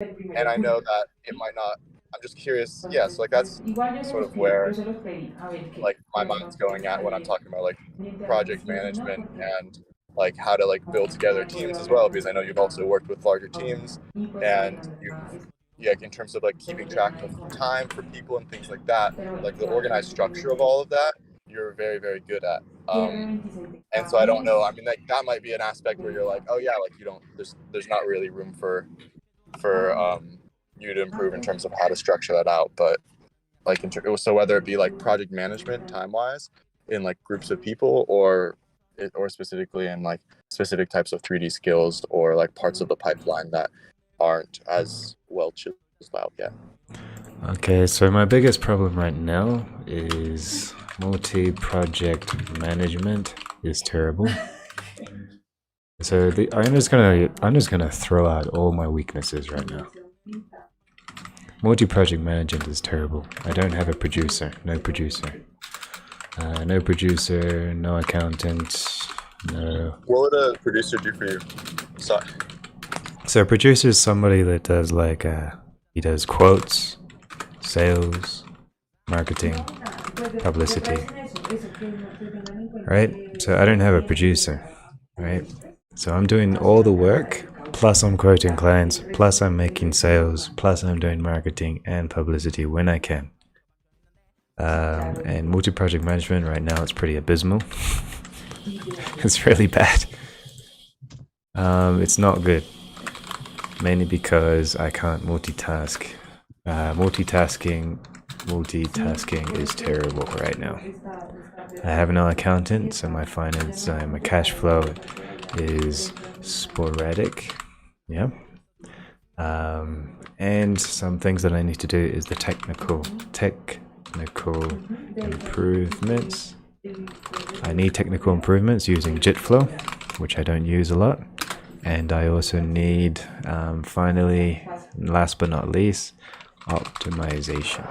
And I know that it might not. I'm just curious. Yeah, so like that's sort of where like my mind's going at when I'm talking about like project management and like how to like build together teams as well, because I know you've also worked with larger teams and you've, yeah, in terms of like keeping track of time for people and things like that, like the organized structure of all of that, you're very, very good at. And so I don't know. I mean, that might be an aspect where you're like, oh yeah, like you don't. There's not really room for you to improve in terms of how to structure that out. But like, so whether it be like project management time wise in like groups of people, or specifically in like specific types of 3D skills or like parts of the pipeline that aren't as well chiseled out yet. Okay, so my biggest problem right now is multi-project management is terrible. So I'm just gonna throw out all my weaknesses right now. Multi-project management is terrible. I don't have a producer. No producer. No producer. No accountant. No. What would a producer do for you? So, So a producer is somebody that does like he does quotes, sales, marketing, publicity. Right? So I don't have a producer. Right? So I'm doing all the work, plus I'm quoting clients, plus I'm making sales, plus I'm doing marketing and publicity when I can. And multi-project management right now it's pretty abysmal. It's really bad. It's not good, mainly because I can't multitask. Multitasking is terrible right now. I have no accountant, so my finance, my cash flow is sporadic. Yeah. And some things that I need to do is the technical improvements. I need technical improvements using JITflow, which I don't use a lot. And I also need, finally, last but not least, optimization.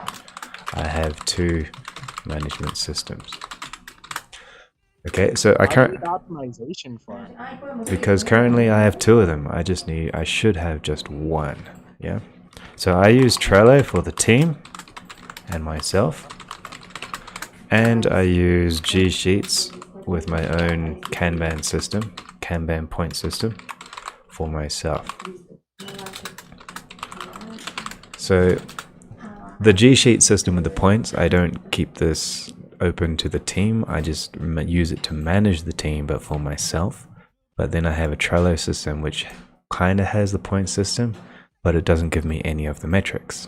I have 2 management systems. Okay, so I can't optimization for because currently I have 2 of them. I should have just 1. Yeah. So I use Trello for the team and myself, and I use G Sheets with my own Kanban point system for myself. So the G Sheet system with the points, I don't keep this open to the team. I just use it to manage the team, but for myself. But then I have a Trello system which kind of has the point system, but it doesn't give me any of the metrics.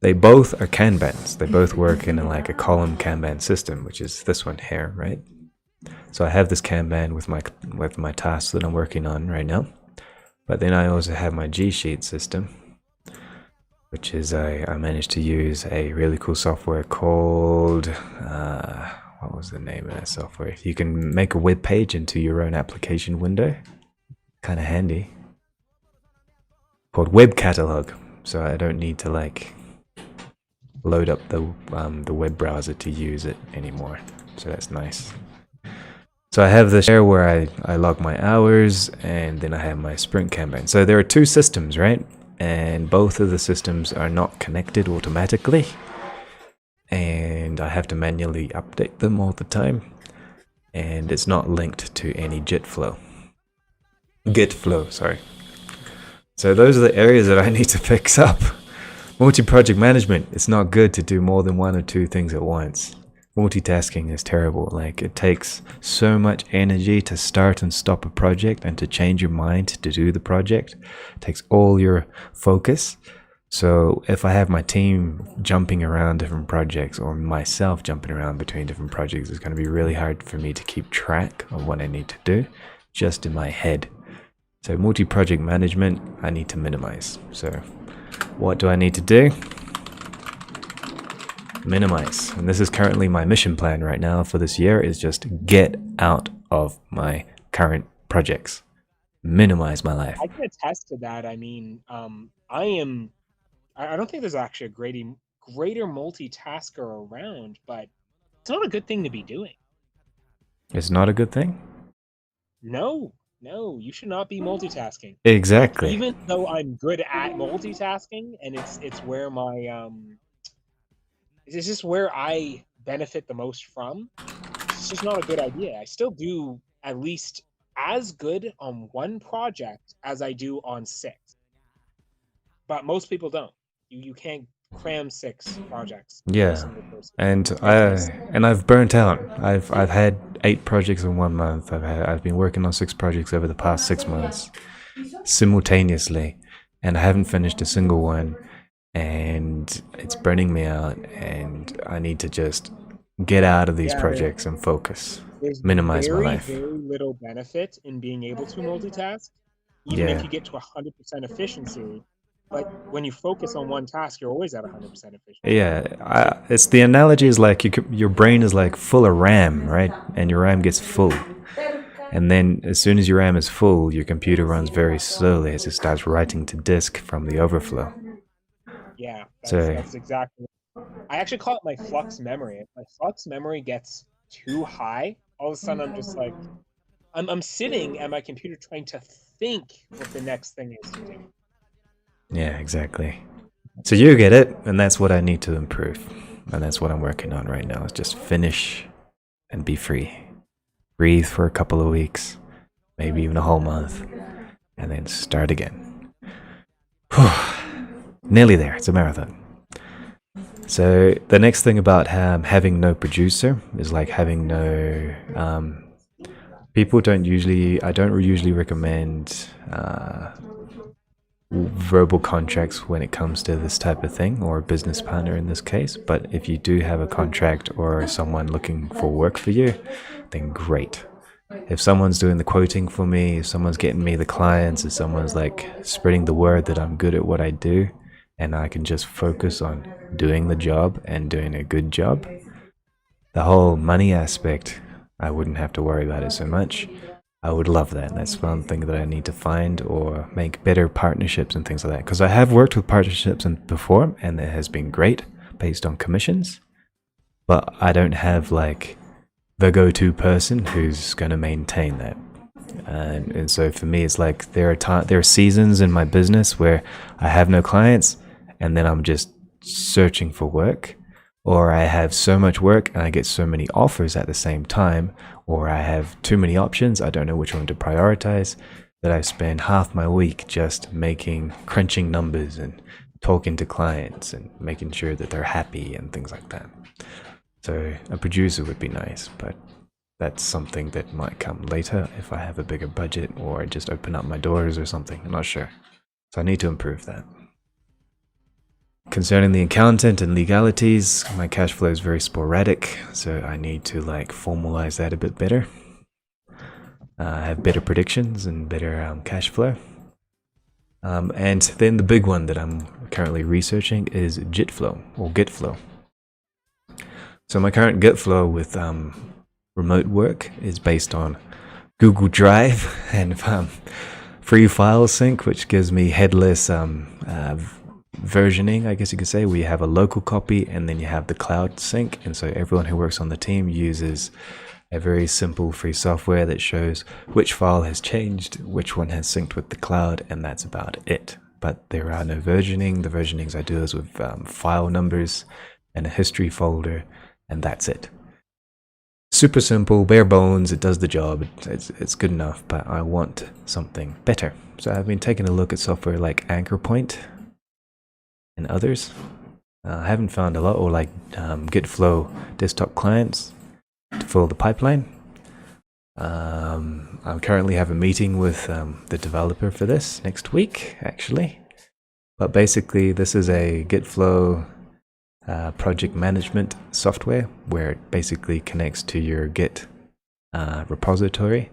They both are Kanbans. They both work in like a column Kanban system, which is this one here, right? So I have this Kanban with my tasks that I'm working on right now. But then I also have my G Sheet system, which is I managed to use a really cool software called, what was the name of that software? You can make a web page into your own application window. Kind of handy. Called Web Catalog. So I don't need to like load up the web browser to use it anymore. So that's nice. So I have this here where I log my hours, and then I have my sprint Kanban. So there are 2 systems, right? And both of the systems are not connected automatically, and I have to manually update them all the time, and it's not linked to any Gitflow, sorry. So those are the areas that I need to fix up. Multi-project management, it's not good to do more than 1 or 2 things at once. Multitasking is terrible. Like, it takes so much energy to start and stop a project and to change your mind to do the project. It takes all your focus. So if I have my team jumping around different projects, or myself jumping around between different projects, it's going to be really hard for me to keep track of what I need to do just in my head. So multi-project management, I need to minimize. So what do I need to do? Minimize. And this is currently my mission plan right now for this year, is just get out of my current projects. Minimize my life. I can attest to that. I mean, I don't think there's actually a greater multitasker around, but it's not a good thing to be doing. It's not a good thing? No, No, you should not be multitasking. Exactly. Even though I'm good at multitasking, and it's where my it's just where I benefit the most from. It's just not a good idea. I still do at least as good on one project as I do on six, but most people don't. You can't cram six projects into a Yeah. single person. And You have to be I've burnt out. I've had 8 projects in 1 month. I've been working on 6 projects over the past 6 months simultaneously, and I haven't finished a single one, and it's burning me out, and I need to just get out of these yeah. projects and focus, There's minimize my very, life. very little benefit in being able to multitask, even if Yeah. you get to 100% efficiency. But when you focus on one task, you're always at 100% efficiency. Yeah, it's the analogy is like your brain is like full of RAM, right? And your RAM gets full. And then as soon as your RAM is full, your computer runs very slowly as it starts writing to disk from the overflow. Yeah, So that's exactly. I actually call it my flux memory. If my flux memory gets too high, all of a sudden I'm just like I'm sitting at my computer trying to think what the next thing is to do. yeah, exactly. So you get it, and that's what I need to improve. And that's what I'm working on right now, is just finish and be free. Breathe for a couple of weeks, maybe even a whole month, and then start again. Nearly there. It's a marathon. So the next thing about having no producer is like having no. People don't usually. I don't usually recommend verbal contracts when it comes to this type of thing, or a business partner in this case. But if you do have a contract or someone looking for work for you, then great. If someone's doing the quoting for me, if someone's getting me the clients, if someone's like spreading the word that I'm good at what I do, and I can just focus on doing the job and doing a good job, the whole money aspect, I wouldn't have to worry about it so much. I would love that. That's one thing that I need to find, or make better partnerships and things like that. Because I have worked with partnerships before, and it has been great based on commissions. But I don't have like the go-to person who's going to maintain that. And so for me, it's like there are seasons in my business where I have no clients, and then I'm just searching for work, or I have so much work and I get so many offers at the same time, or I have too many options, I don't know which one to prioritize, that I spend half my week just crunching numbers and talking to clients and making sure that they're happy and things like that. So a producer would be nice, but that's something that might come later if I have a bigger budget, or just open up my doors or something. I'm not sure. So I need to improve that. Concerning the accountant and legalities, my cash flow is very sporadic, so I need to like formalize that a bit better. Have better predictions and better cash flow. And then the big one that I'm currently researching is JIT-flow or GitFlow. So my current GitFlow with remote work is based on Google Drive and free file sync, which gives me headless versioning, I guess you could say. We have a local copy and then you have the cloud sync, and so everyone who works on the team uses a very simple free software that shows which file has changed, which one has synced with the cloud, and that's about it. But there are no versioning. The versionings I do is with file numbers and a history folder, and that's it. Super simple, bare bones, it does the job, it's good enough, but I want something better. So I've been taking a look at software like AnchorPoint and others. I haven't found a lot, or like GitFlow desktop clients to fill the pipeline. I currently have a meeting with the developer for this next week, actually. But basically, this is a GitFlow project management software where it basically connects to your Git repository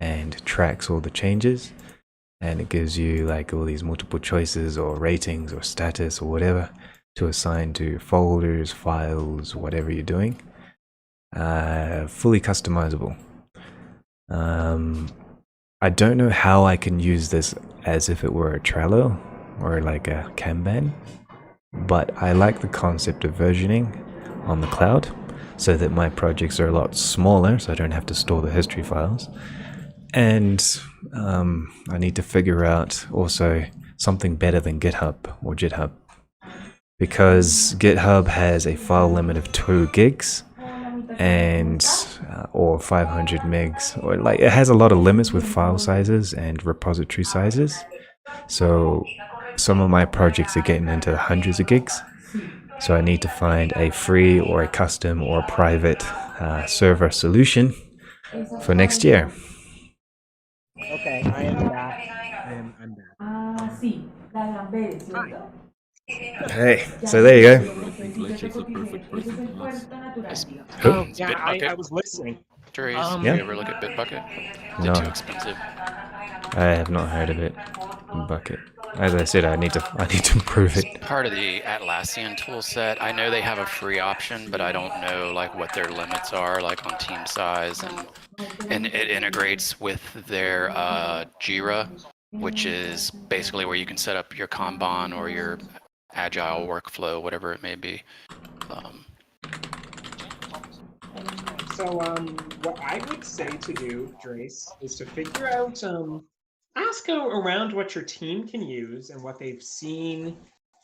and tracks all the changes. And it gives you like all these multiple choices or ratings or status or whatever to assign to folders, files, whatever you're doing. Fully customizable. I don't know how I can use this as if it were a Trello or like a Kanban, but I like the concept of versioning on the cloud so that my projects are a lot smaller, so I don't have to store the history files. And I need to figure out also something better than GitHub or GitHub, because GitHub has a file limit of 2 gigs and or 500 megs, or like it has a lot of limits with file sizes and repository sizes. So some of my projects are getting into the hundreds of gigs. So I need to find a free or a custom or a private server solution for next year. Okay, I am back. I'm back. Hi. Hey, so there you go. I think Glitch is the perfect person to ask. Who? Oh Is yeah, I Bitbucket was listening. Trace? Yeah. You ever look at Bitbucket? Is No, it too expensive? I have not heard of it. Bucket. As I said, I need to improve it. Part of the Atlassian tool set. I know they have a free option, but I don't know like what their limits are, like on team size, and it integrates with their Jira, which is basically where you can set up your Kanban or your agile workflow, whatever it may be. So what I would say to do, Drace, is to figure out ask around what your team can use and what they've seen.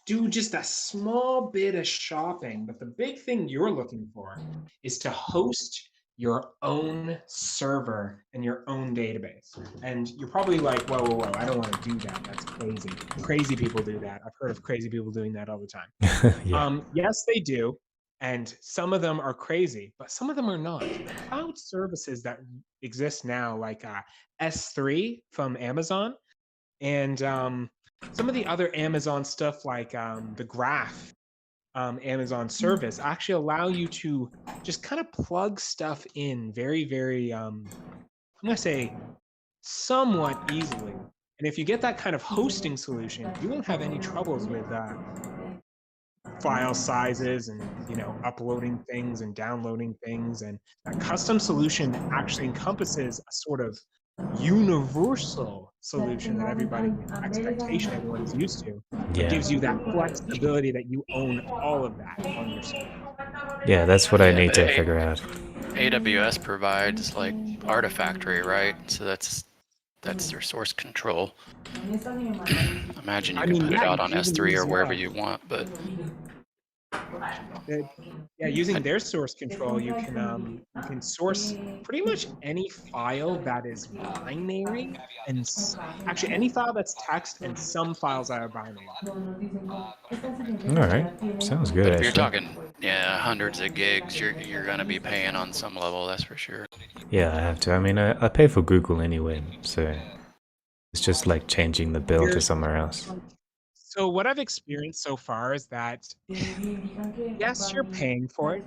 Do just a small bit of shopping, but the big thing you're looking for is to host your own server and your own database. And you're probably like, whoa, whoa, whoa, I don't want to do that. That's crazy. Crazy people do that. I've heard of crazy people doing that all the time. Yeah. Yes, they do. And some of them are crazy, but some of them are not. The cloud services that exist now, like S3 from Amazon, and some of the other Amazon stuff, like the Graph Amazon service, actually allow you to just kind of plug stuff in very, very, I'm going to say, somewhat easily. And if you get that kind of hosting solution, you won't have any troubles with file sizes and uploading things and downloading things. And that custom solution actually encompasses a sort of universal solution that expectation everyone is used to. It gives you that flexibility that you own all of that on your server. Yeah, that's what I need to but figure out. AWS provides like Artifactory, right? So that's their source control. Imagine you can put it out on S3 or wherever you want, but yeah, using their source control, you can source pretty much any file that is binary, and actually any file that's text, and some files that are binary. All right, sounds good. but if you're Actually, talking hundreds of gigs, you're gonna be paying on some level, that's for sure. yeah, I have to. I mean, I pay for Google anyway, so it's just like changing the bill to somewhere else. So what I've experienced so far is that, yes, you're paying for it,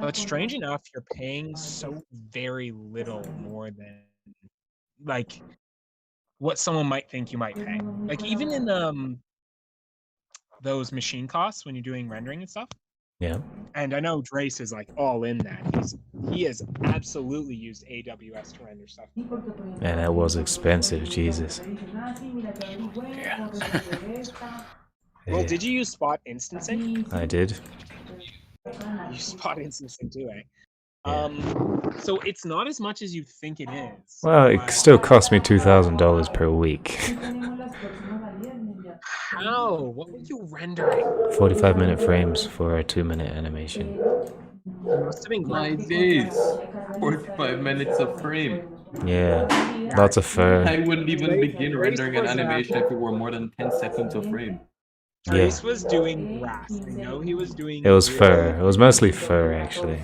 but strange enough, you're paying so very little more than like what someone might think you might pay. Like even in those machine costs when you're doing rendering and stuff. Yeah. And I know Drace is like all in that. He has absolutely used AWS to render stuff. And that was expensive, Jesus. Yeah. Well, did you use Spot instancing? I did. You Spot instancing too, eh? Yeah. So it's not as much as you think it is. Well, it still cost me $2,000 per week. How? What were you rendering? 45-minute frames for a 2-minute animation. It must have been My great. days! 45 minutes of frame. Yeah, lots of fur. I wouldn't even Drace- begin Drace rendering an was, animation if it were more than 10 seconds of frame. Trace was doing grass. I know he was doing. It was fur. It was mostly fur, actually.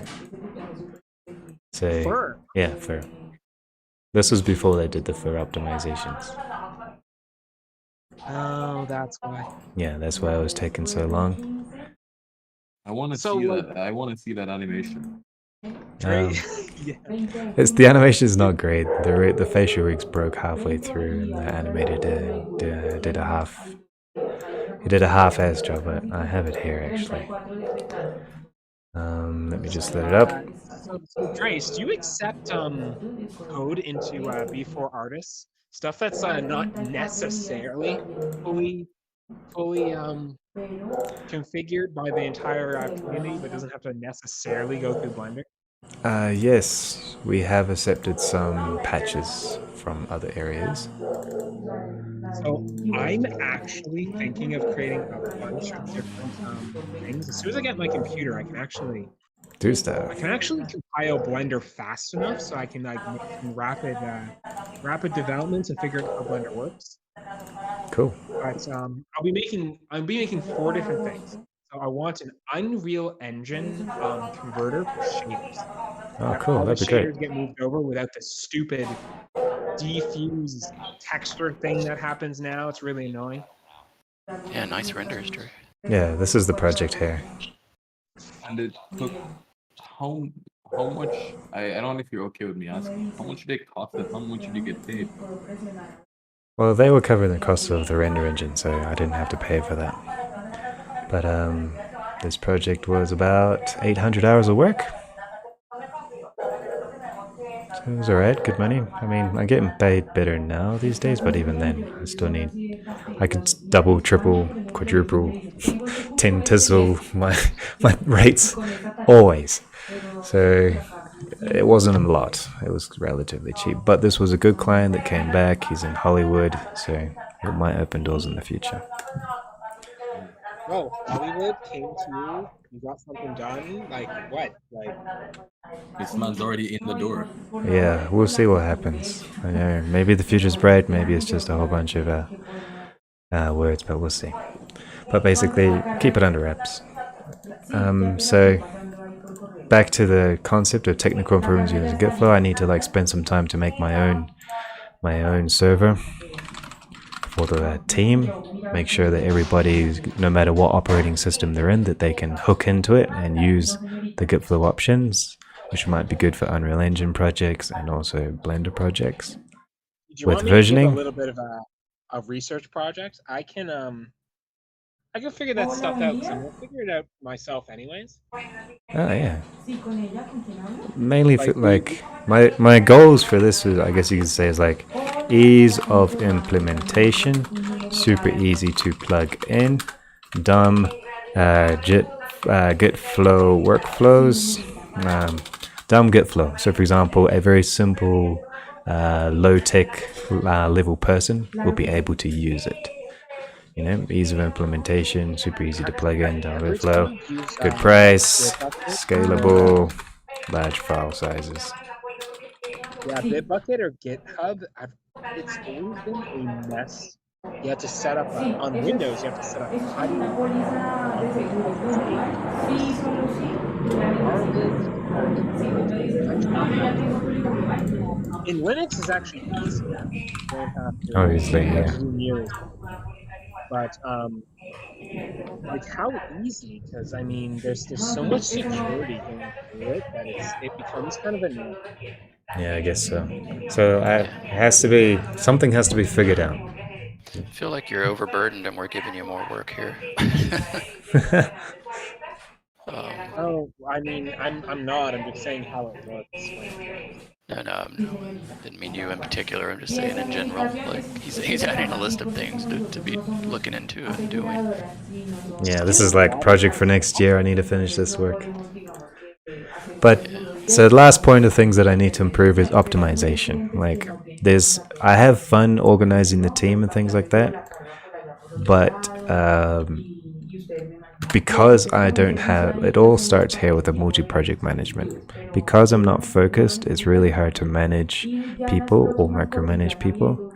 So, Fur. yeah, fur. This was before they did the fur optimizations. Oh, that's why. Yeah, that's why it was taking so long. I want to So, see like- that. I want to see that animation. Yeah. The animation is not great. The facial rigs broke halfway through, and the animator did a half. He did a half-ass job, but I have it here actually. Let me just load it up. So Trace, do you accept code into B4 Artists? Stuff that's not necessarily fully configured by the entire community, but doesn't have to necessarily go through Blender? Yes, we have accepted some patches from other areas. So I'm actually thinking of creating a bunch of different things. As soon as I get my computer, Do I stuff. can actually compile Blender fast enough so I can like make some rapid developments and figure out how Blender works. Cool. But I'll be making four different things. So I want an Unreal Engine converter for shaders, so Oh, that cool. all the That'd be great. shaders get moved over without the stupid defuse texture thing that happens now. It's really annoying. Yeah, nice render history. Yeah, this is the project here. And it took how how much? I don't know if you're okay with me asking. How much did it cost and how much did you get paid? Well, they were covering the cost of the render engine, so I didn't have to pay for that. But this project was about 800 hours of work. So it was alright, good money. I mean, I'm getting paid better now these days, but even then, I could double, triple, quadruple, tinsel my rates always. So it wasn't a lot. It was relatively cheap. But this was a good client that came back. He's in Hollywood, so it might open doors in the future. Oh, Hollywood came to you. You got something done. Like what? Like This man's already in the door. Yeah, we'll see what happens. I know, maybe the future's bright, maybe it's just a whole bunch of words, but we'll see. But basically, keep it under wraps. So back to the concept of technical improvements using GitFlow, I need to like spend some time to make my own server for the team. Make sure that everybody, no matter what operating system they're in, that they can hook into it and use the GitFlow options, which might be good for Unreal Engine projects and also Blender projects. do you With want me to give a versioning, little bit of a research project? I can figure that stuff out because I'm gonna figure it out myself anyways. oh yeah, mainly for Like we like my goals for this is, I guess you could say, is like ease of implementation, super easy to plug in, dumb git flow workflows, dumb git flow. So for example, a very simple low tech level person will be able to use it. Ease of implementation, super easy to plug in, dumb git every time flow, you use good price, Bitbucket or scalable, large file sizes. yeah, Bitbucket or GitHub, it's always been a mess. You have to set up on Windows. You have to set up cutting. On GitHub, it's a mess. Garbage, garbage, garbage. I tried everything. In Linux, is actually easier. Obviously, You don't have yeah. to do near as much. But like how easy? Because I mean, there's so much security going through it that it becomes kind of annoying. Yeah, I guess so. So it Yeah. has to be, something has to be figured out. I feel like you're overburdened and we're giving you more work here. Oh, I mean, I'm not. I'm just saying how it works when it works. No. Didn't mean you in particular. I'm just saying in general. Like he's adding a list of things to be looking into and doing. Yeah, this Speaking is of like adding, project for next year. I need to finish this work. But Yeah. so the last point of things that I need to improve is optimization. Like I have fun organizing the team and things like that. But because I don't have, it all starts here with a multi-project management. Because I'm not focused, it's really hard to manage people or micromanage people,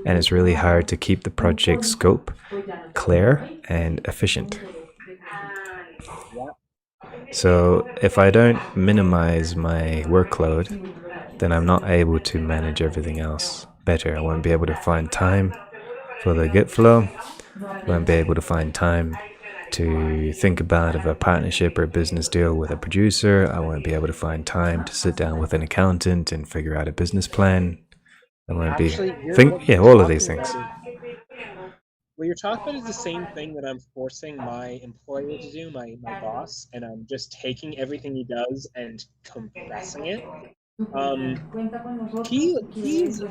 and it's really hard to keep the project scope clear and efficient. yeah, So if I don't minimize my workload, then I'm not able to manage everything else better. I won't be able to find time for the Git flow. I won't be able to find time to think about a partnership or a business deal with a producer. I won't be able to find time to sit down with an accountant and figure out a business plan. I won't be actually, what think yeah, you're all of these talking things. about is what you're talking about is the same thing that I'm forcing my employer to do, my boss, and I'm just taking everything he does and compressing it. Um, he's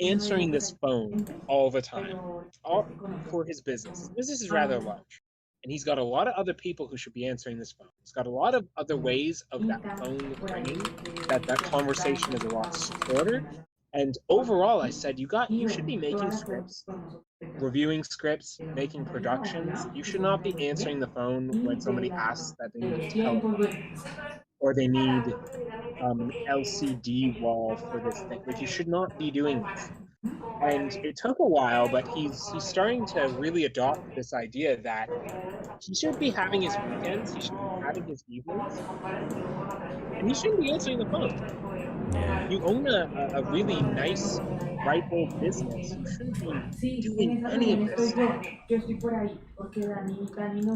answering this phone all the time, all for his business. His business is rather large, and he's got a lot of other people who should be answering this phone. He's got a lot of other ways of that phone ringing, that conversation is a lot shorter. And overall, I said, you should be making scripts, reviewing scripts, making productions. You should not be answering the phone when somebody asks that they need a telephone or they need an LCD wall for this thing. Like, you should not be doing this. And it took a while, but he's starting to really adopt this idea that he should be having his weekends, he should be having his evenings, and he shouldn't be answering the phone. Yeah. You own a really nice, ripe old business. You shouldn't be doing any of this stuff.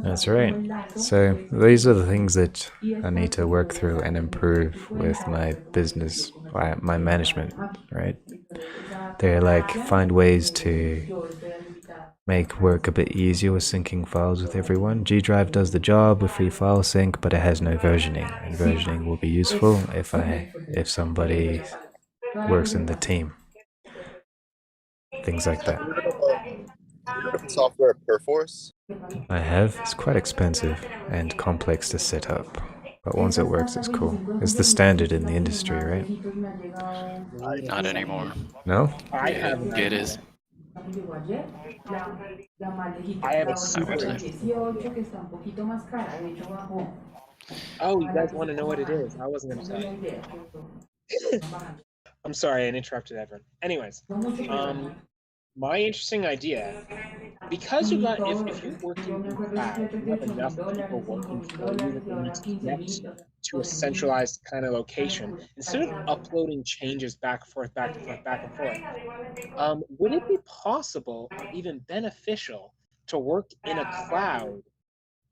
That's right. So these are the things that I need to work through and improve with my business, my management, right? They're like find ways to make work a bit easier with syncing files with everyone. G Drive does the job with free file sync, but it has no versioning, and versioning will be useful if somebody works in the team. Things like that. Have you heard of the software Perforce? I have. It's quite expensive and complex to set up, but once it works, it's cool. It's the standard in the industry, right? Not anymore. No? I have an It idea. is. I have a I super would say. interesting idea. Oh, you guys want to know what it is? I wasn't going to tell you. I'm sorry, I interrupted everyone. Anyways, my interesting idea, because if you're working in cloud, you have enough people working for you that they need to connect to a centralized kind of location, instead of uploading changes back and forth, back and forth, back and forth, would it be possible or even beneficial to work in a cloud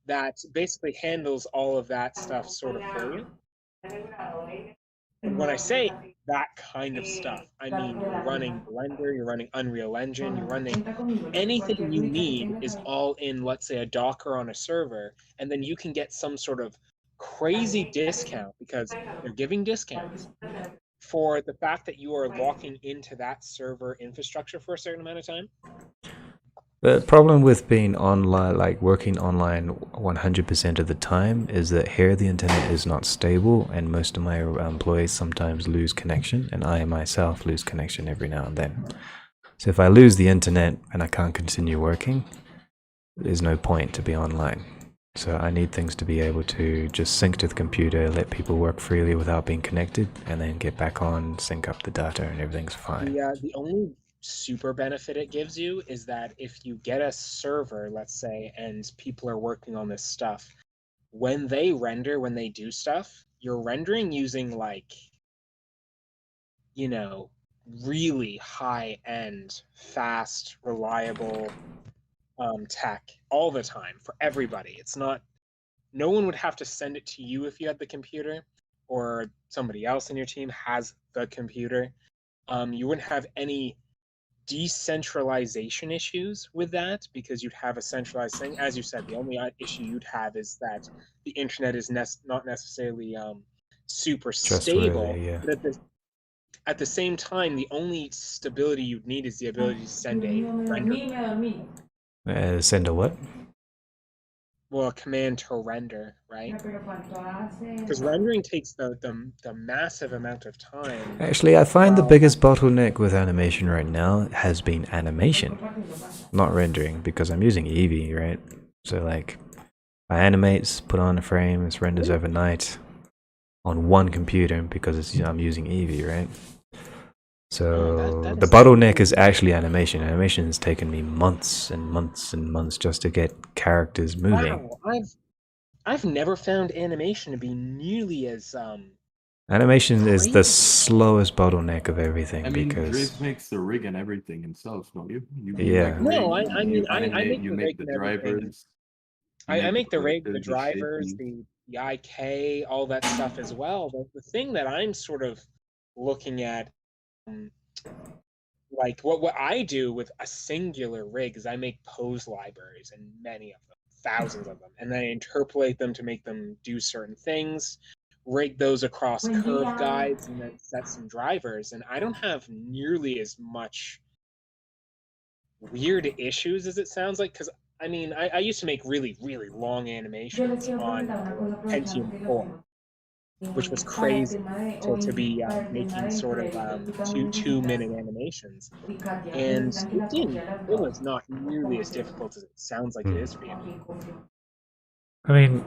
that basically handles all of that stuff sort of for you? And when I say that kind of stuff, I mean you're running Blender, you're running Unreal Engine, you're running anything you need is all in, let's say, a Docker on a server, and then you can get some sort of crazy discount because they're giving discounts for the fact that you are locking into that server infrastructure for a certain amount of time. The problem with being online, like working online 100% of the time, is that here the internet is not stable, and most of my employees sometimes lose connection, and I myself lose connection every now and then. So if I lose the internet and I can't continue working, there's no point to be online. So I need things to be able to just sync to the computer, let people work freely without being connected, and then get back on, sync up the data, and everything's fine. The only super benefit it gives you is that if you get a server, let's say, and people are working on this stuff, when they render, when they do stuff, you're rendering using like, really high-end, fast, reliable tech all the time for everybody. It's not, no one would have to send it to you if you had the computer, or somebody else in your team has the computer. You wouldn't have any decentralization issues with that because you'd have a centralized thing. As you said, the only issue you'd have is that the internet is not necessarily super stable. Yeah. But at the same time, the only stability you'd need is the ability to send a render. Send a what? Well, a command to render, right? Because rendering takes the massive amount of time. Actually, I find the biggest bottleneck with animation right now has been animation, not rendering, because I'm using Eevee, right? So like, I animate, put on a frame, it renders overnight on one computer because I'm using Eevee, right? So the bottleneck is actually animation. Animation has taken me months and months and months just to get characters moving. Wow, I've never found animation to be nearly as Animation is the slowest bottleneck of everything. I mean, because Driz makes the rig and everything himself, don't you? Yeah. No, I mean, I make you the make rig the and everything. drivers. I make the rig, the productivity drivers, shaping. the IK, all that stuff as well. But the thing that I'm sort of looking at, like what I do with a singular rig is I make pose libraries, and many of them, thousands of them, and then I interpolate them to make them do certain things, rig those across curve guides, and then set some drivers. And I don't have nearly as much weird issues as it sounds like, because I mean, I used to make really, really long animations on Pentium 4, which was crazy to be making sort of 2 minute animations. And it was not nearly as difficult as it sounds like it is for you. I mean,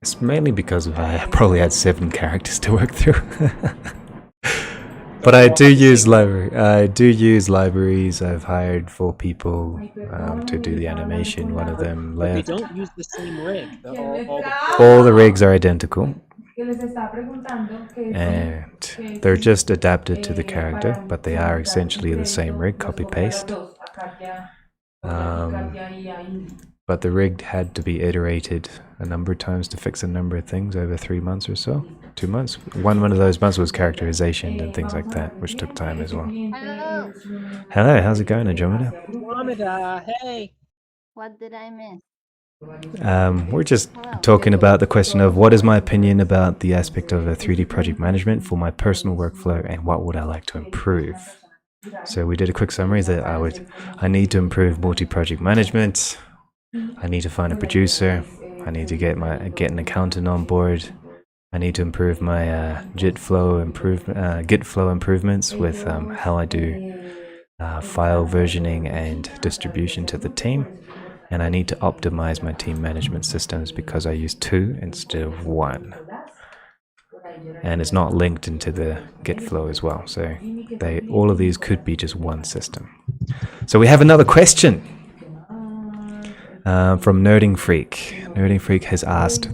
it's mainly because I probably had 7 characters to work through. But I do use libraries. I've hired 4 people to do the animation. One of them But they left. don't use the same rig. All the rigs are identical. And they're just adapted to the character, but they are essentially the same rig, copy paste. But the rig had to be iterated a number of times to fix a number of things over 3 months or so. 2 months. One of those months was characterization and things like that, which took time as well. Hello, how's it going, Andromeda? Andromeda, hey! What did I miss? We're just talking about the question of what is my opinion about the aspect of a 3D project management for my personal workflow and what would I like to improve. So we did a quick summary that I need to improve multi-project management. I need to find a producer. I need to get an accountant on board. I need to improve my Git flow improvements with how I do file versioning and distribution to the team. And I need to optimize my team management systems because I use 2 instead of 1. And it's not linked into the Git flow as well. So all of these could be just one system. So we have another question from Nerding Freak. Nerding Freak has asked,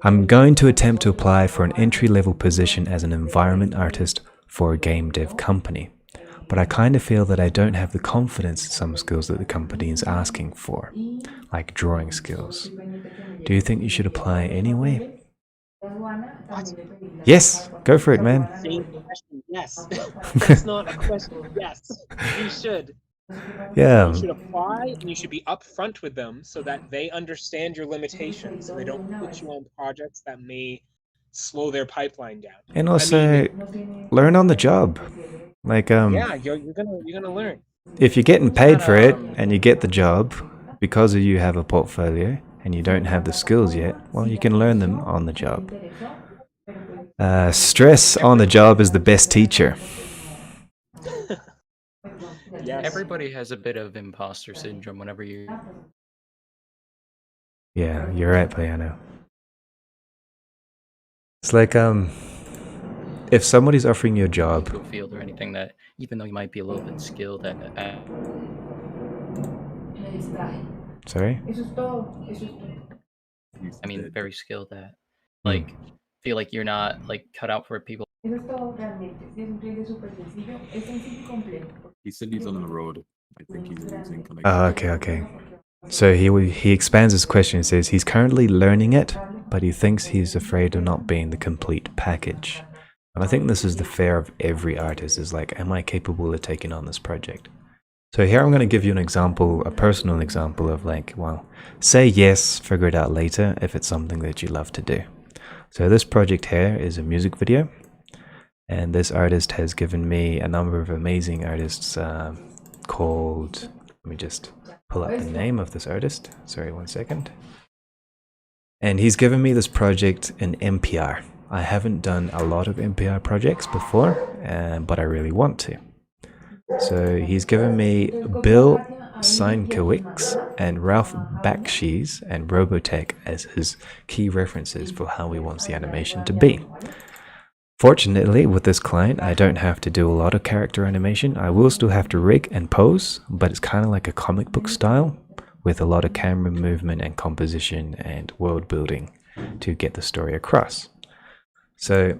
I'm going to attempt to apply for an entry-level position as an environment artist for a game dev company. But I kind of feel that I don't have the confidence in some skills that the company is asking for, like drawing skills. Do you think you should apply anyway? What? Yes, go for it, man. Same question, yes. That's not a question, yes. You should. Yeah. You should apply and you should be upfront with them so that they understand your limitations so they don't put you on projects that may slow their pipeline down. And also, learn on the job. Like yeah, you're gonna learn. If you're getting paid for it and you get the job because you have a portfolio and you don't have the skills yet, well, you can learn them on the job. Stress on the job is the best teacher. Yes. Everybody has a bit of imposter syndrome whenever you. Yeah, you're right, Piano. It's like if somebody's offering you a job, to a field or anything that, even though you might be a little bit skilled at. Sorry? I mean, very skilled at. Like, feel like you're not like cut out for people. He said he's on the road. I think he's losing connection. Oh, okay. So he expands his question and says he's currently learning it, but he thinks he's afraid of not being the complete package. And I think this is the fear of every artist, is like, am I capable of taking on this project? So here I'm going to give you an example, a personal example of like, well, say yes, figure it out later if it's something that you love to do. So this project here is a music video. And this artist has given me a number of amazing artists called, let me just pull up the name of this artist. Sorry, 1 second. And he's given me this project in MPR. I haven't done a lot of MPR projects before, but I really want to. So he's given me Bill Sienkiewicz and Ralph Bakshis and Robotech as his key references for how he wants the animation to be. Fortunately, with this client, I don't have to do a lot of character animation. I will still have to rig and pose, but it's kind of like a comic book style with a lot of camera movement and composition and world building to get the story across. So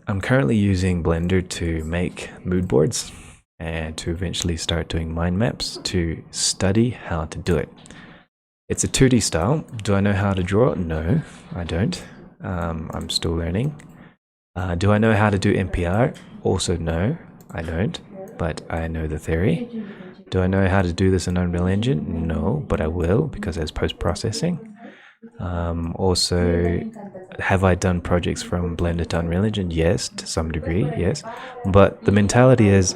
I'm currently using Blender to make mood boards and to eventually start doing mind maps to study how to do it. It's a 2D style. Do I know how to draw? No, I don't. I'm still learning. Do I know how to do MPR? Also no, I don't, but I know the theory. Do I know how to do this in Unreal Engine? No, but I will because there's post-processing. Also, have I done projects from Blender to Unreal Engine? Yes, to some degree, yes. But the mentality is,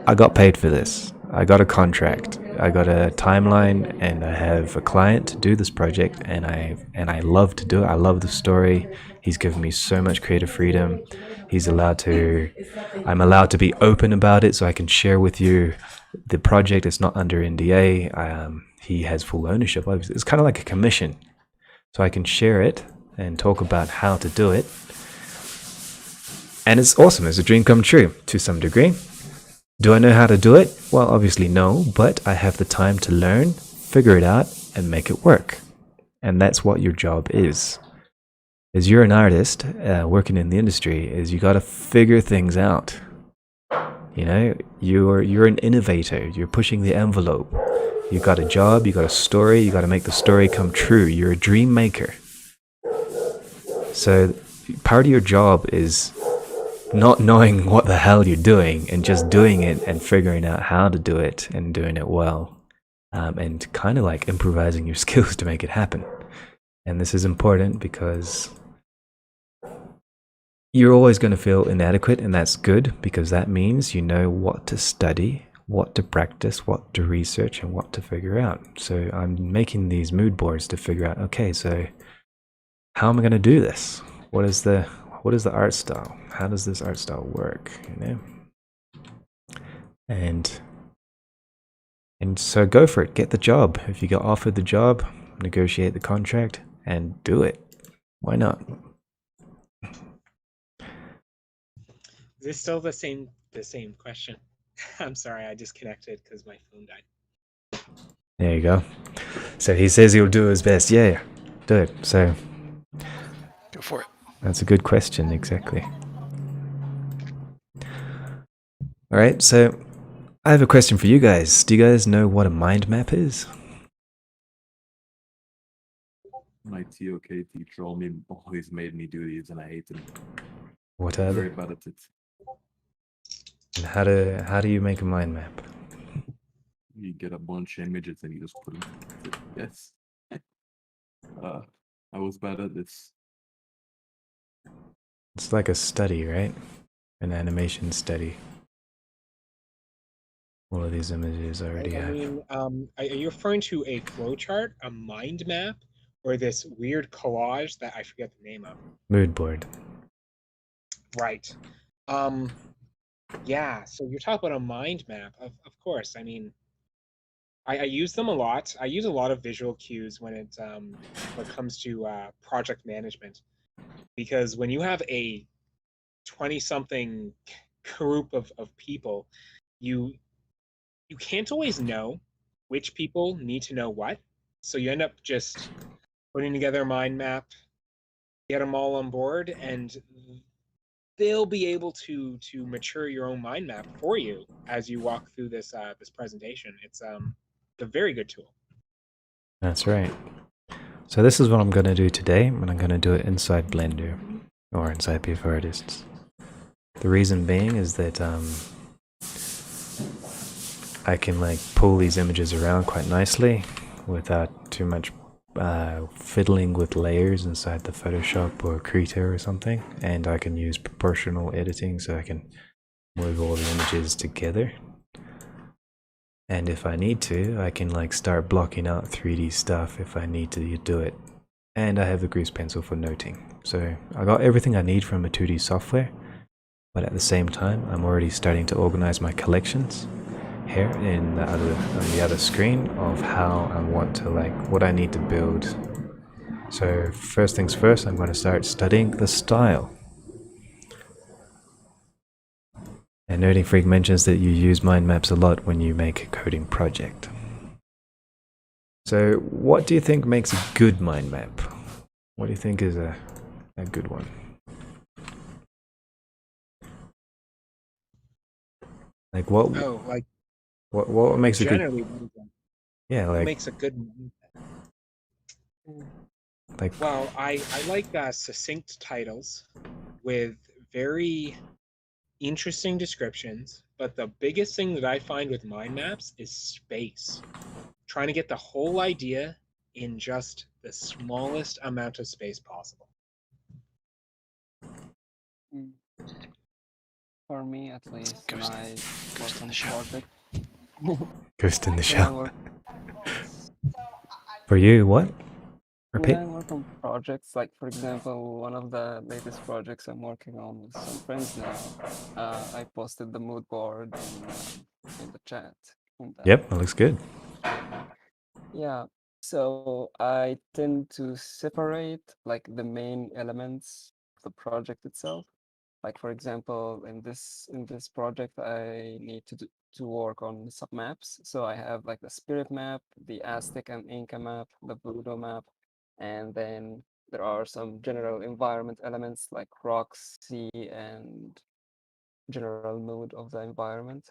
I got paid for this. I got a contract, I got a timeline, and I have a client to do this project, and I love to do it. I love the story. He's given me so much creative freedom. I'm allowed to be open about it, so I can share with you the project. It's not under NDA. He has full ownership. It's kind of like a commission, so I can share it and talk about how to do it. And it's awesome. It's a dream come true to some degree. Do I know how to do it? Well, obviously no, but I have the time to learn, figure it out, and make it work. And that's what your job is. As you're an artist working in the industry, is you got to figure things out. You know, you're an innovator. You're pushing the envelope. You got a job. You got a story. You got to make the story come true. You're a dream maker. So part of your job is not knowing what the hell you're doing and just doing it and figuring out how to do it and doing it well, and kind of like improvising your skills to make it happen. And this is important because you're always going to feel inadequate, and that's good because that means you know what to study, what to practice, what to research, and what to figure out. So I'm making these mood boards to figure out, okay, so how am I going to do this? What is the art style? How does this art style work? You know, and so go for it. Get the job. If you get offered the job, negotiate the contract and do it. Why not? Is this still the same question? I'm sorry, I disconnected because my phone died. There you go. So he says he'll do his best. Yeah, do it. So Go for it. that's a good question. Exactly. All right. So I have a question for you guys. Do you guys know what a mind map is? My TOK teacher always made me do these, and I hate them. What are Very they? bad at it. And how do you make a mind map? You get a bunch of images and you just put them. Yes. I was bad at this. It's like a study, right? An animation study. All of these images I already I have. mean, are you referring to a flowchart, a mind map, or this weird collage that I forget the name of? Mood board. Right. Yeah, so you're talking about a mind map. Of course. I mean, I use them a lot. I use a lot of visual cues when it comes to project management, because when you have a 20-something group of people, you can't always know which people need to know what. So you end up just putting together a mind map, get them all on board, and they'll be able to mature your own mind map for you as you walk through this this presentation. It's a very good tool. That's right. So this is what I'm going to do today, and I'm going to do it inside Blender or inside PF Artists. The reason being is that I can like pull these images around quite nicely without too much fiddling with layers inside the Photoshop or Krita or something, and I can use proportional editing so I can move all the images together. And if I need to, I can like start blocking out 3D stuff if I need to do it. And I have the grease pencil for noting. So I got everything I need from a 2D software, but at the same time, I'm already starting to organize my collections here on the other screen of how I want to what I need to build. So first things first, I'm going to start studying the style. And Nerding Freak mentions that you use mind maps a lot when you make a coding project. So what do you think makes a good mind map? What do you think is a good one? Like what? Oh, like what makes a good? generally, Yeah, what like makes a good mind map? like Well, I like succinct titles with very interesting descriptions, but the biggest thing that I find with mind maps is space. Trying to get the whole idea in just the smallest amount of space possible. For me, at least, Ghost my in the working show. project, Ghost in the When I shell. work For you, what? when Repeat. I work on projects, like for example, one of the latest projects I'm working on with some friends now, I posted the mood board in the chat. In the Yep, that looks good. Yeah, so I tend to separate like the main elements of the project itself. Like for example, in this project, I need to work on submaps. So I have like the spirit map, the Aztec and Inca map, the Voodoo map, and then there are some general environment elements like rocks, sea, and general mood of the environment,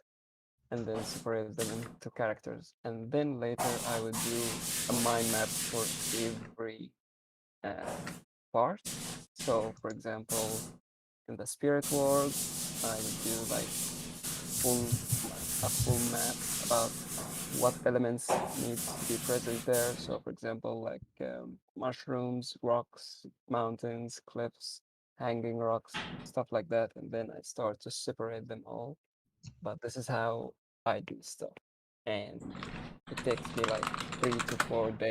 and then separate them into characters. And then later I would do a mind map for every part. So for example, in the spirit world, I would do like a full map about what elements needs to be present there. So for example, like mushrooms, rocks, mountains, cliffs, hanging rocks, stuff like that. And then I start to separate them all. But this is how I do stuff. And it takes me like 3 to 4 days